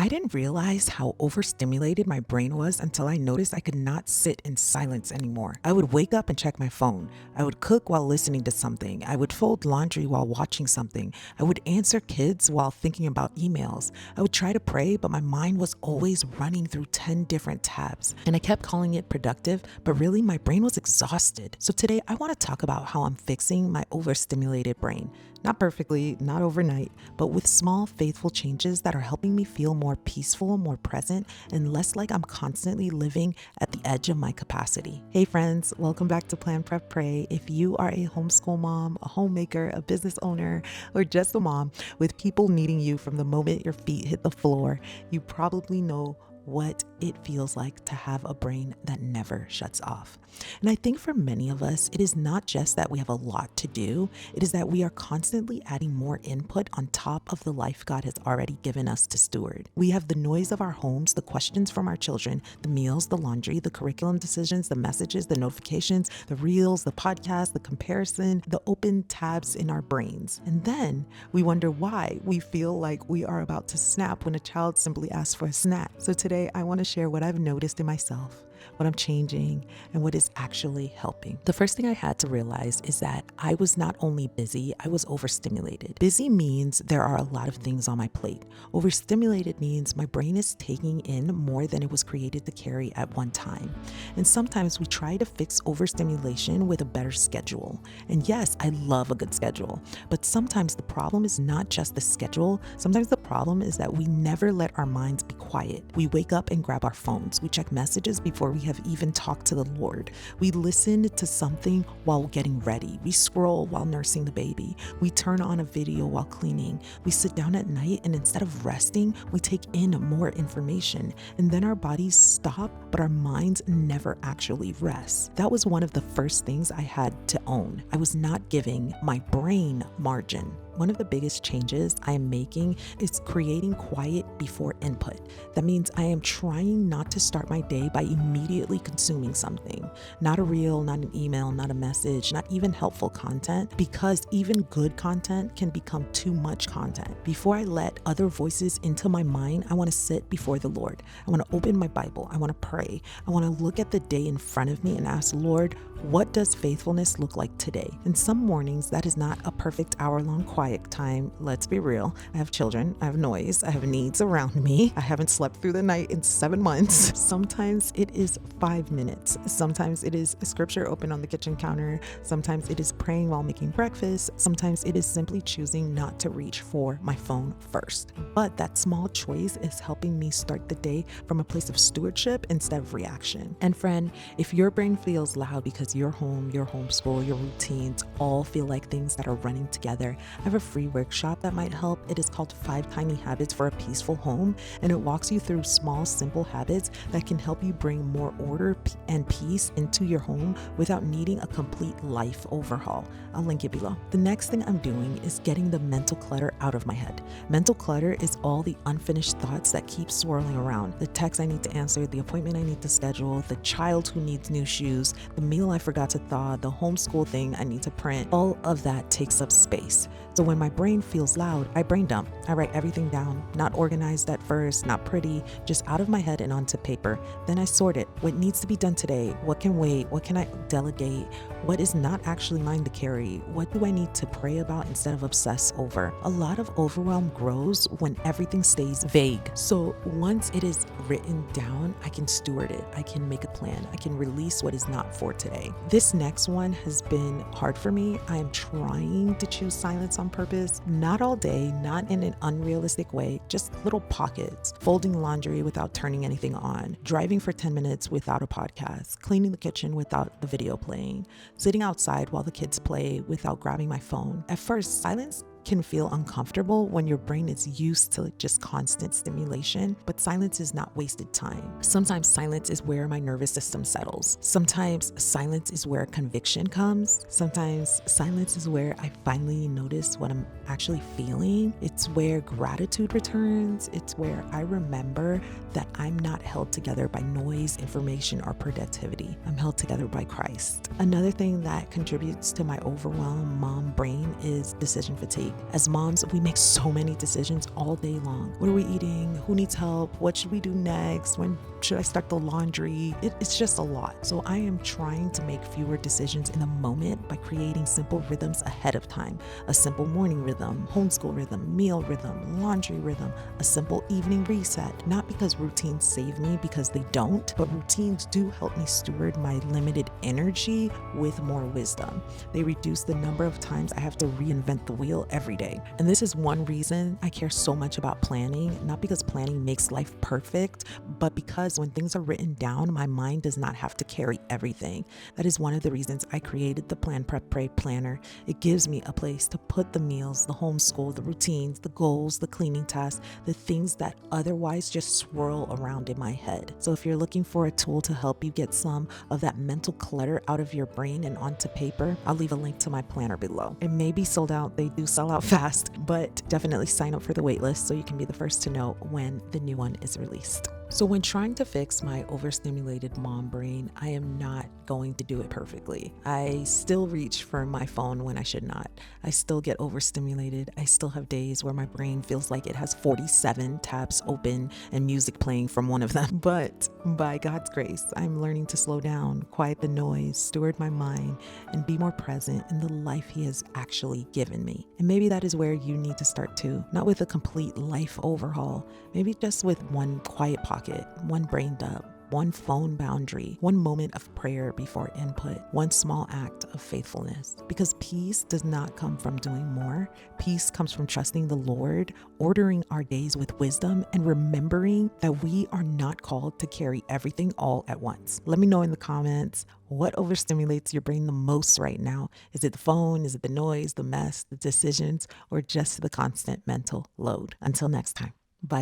I didn't realize how overstimulated my brain was until I noticed I could not sit in silence anymore. I would wake up and check my phone. I would cook while listening to something. I would fold laundry while watching something. I would answer kids while thinking about emails. I would try to pray, but my mind was always running through 10 different tabs. And I kept calling it productive, but really my brain was exhausted. So today I want to talk about how I'm fixing my overstimulated brain. Not perfectly, not overnight, but with small, faithful changes that are helping me feel more peaceful, more present, and less like I'm constantly living at the edge of my capacity. Hey friends, welcome back to Plan Prep Pray. If you are a homeschool mom, a homemaker, a business owner, or just a mom with people needing you from the moment your feet hit the floor, you probably know what it feels like to have a brain that never shuts off. And I think for many of us, it is not just that we have a lot to do, it is that we are constantly adding more input on top of the life God has already given us to steward. We have the noise of our homes, the questions from our children, the meals, the laundry, the curriculum decisions, the messages, the notifications, the reels, the podcast, the comparison, the open tabs in our brains. And then we wonder why we feel like we are about to snap when a child simply asks for a snack. So today I want to share what I've noticed in myself, what I'm changing, and what is actually helping. The first thing I had to realize is that I was not only busy, I was overstimulated. Busy means there are a lot of things on my plate. Overstimulated means my brain is taking in more than it was created to carry at one time. And sometimes we try to fix overstimulation with a better schedule. And yes, I love a good schedule, but sometimes the problem is not just the schedule. Sometimes the problem is that we never let our minds be quiet. We wake up and grab our phones. We check messages before we have even talked to the Lord. We listen to something while getting ready. We scroll while nursing the baby. We turn on a video while cleaning. We sit down at night and instead of resting, we take in more information. And then our bodies stop, but our minds never actually rest. That was one of the first things I had to own. I was not giving my brain margin. One of the biggest changes I am making is creating quiet before input. That means I am trying not to start my day by immediately consuming something. Not a reel, not an email, not a message, not even helpful content, because even good content can become too much content. Before I let other voices into my mind, I want to sit before the Lord. I want to open my Bible. I want to pray. I want to look at the day in front of me and ask, Lord, what does faithfulness look like today? And some mornings that is not a perfect hour-long quiet time. Let's be real. I have children, I have noise, I have needs around me. I haven't slept through the night in 7 months. Sometimes it is 5 minutes. Sometimes it is a scripture open on the kitchen counter. Sometimes it is praying while making breakfast. Sometimes it is simply choosing not to reach for my phone first. But that small choice is helping me start the day from a place of stewardship instead of reaction. And friend, if your brain feels loud because your home, your homeschool, your routines all feel like things that are running together, I have a free workshop that might help. It is called 5 Tiny Habits for a Peaceful Home, and it walks you through small, simple habits that can help you bring more order and peace into your home without needing a complete life overhaul. I'll link it below. The next thing I'm doing is getting the mental clutter out of my head. Mental clutter is all the unfinished thoughts that keep swirling around. The text I need to answer, the appointment I need to schedule, the child who needs new shoes, the meal I forgot to thaw, the homeschool thing I need to print. All of that takes up space. So when my brain feels loud, I brain dump. I write everything down, not organized at first, not pretty, just out of my head and onto paper. Then I sort it. What needs to be done today? What can wait? What can I delegate? What is not actually mine to carry? What do I need to pray about instead of obsess over? A lot of overwhelm grows when everything stays vague. So once it is written down, I can steward it. I can make a plan. I can release what is not for today. This next one has been hard for me. I am trying to choose silence on purpose, not all day, not in an unrealistic way, just little pockets. Folding laundry without turning anything on, driving for 10 minutes without a podcast, cleaning the kitchen without the video playing, sitting outside while the kids play without grabbing my phone. At first, silence can feel uncomfortable when your brain is used to just constant stimulation, but silence is not wasted time. Sometimes silence is where my nervous system settles. Sometimes silence is where conviction comes. Sometimes silence is where I finally notice what I'm actually feeling. It's where gratitude returns. It's where I remember that I'm not held together by noise, information, or productivity. I'm held together by Christ. Another thing that contributes to my overwhelmed mom brain is decision fatigue. As moms, we make so many decisions all day long. What are we eating? Who needs help? What should we do next? When should I start the laundry? It's just a lot. So I am trying to make fewer decisions in the moment by creating simple rhythms ahead of time. A simple morning rhythm, homeschool rhythm, meal rhythm, laundry rhythm, a simple evening reset. Not because routines save me, because they don't, but routines do help me steward my limited energy with more wisdom. They reduce the number of times I have to reinvent the wheel every day. And this is one reason I care so much about planning, not because planning makes life perfect, but because when things are written down, my mind does not have to carry everything. That is one of the reasons I created the Plan Prep Pray Planner. It gives me a place to put the meals, the homeschool, the routines, the goals, the cleaning tasks, the things that otherwise just swirl around in my head. So if you're looking for a tool to help you get some of that mental clutter out of your brain and onto paper, I'll leave a link to my planner below. It may be sold out. They do sell out fast, but definitely sign up for the waitlist so you can be the first to know when the new one is released. So when trying to fix my overstimulated mom brain, I am not going to do it perfectly. I still reach for my phone when I should not. I still get overstimulated. I still have days where my brain feels like it has 47 tabs open and music playing from one of them. But by God's grace, I'm learning to slow down, quiet the noise, steward my mind, and be more present in the life He has actually given me. And maybe that is where you need to start too. Not with a complete life overhaul, maybe just with one quiet pocket, one brain dump, one phone boundary, one moment of prayer before input, one small act of faithfulness. Because peace does not come from doing more. Peace comes from trusting the Lord, ordering our days with wisdom, and remembering that we are not called to carry everything all at once. Let me know in the comments, what overstimulates your brain the most right now? Is it the phone? Is it the noise, the mess, the decisions, or just the constant mental load? Until next time, bye.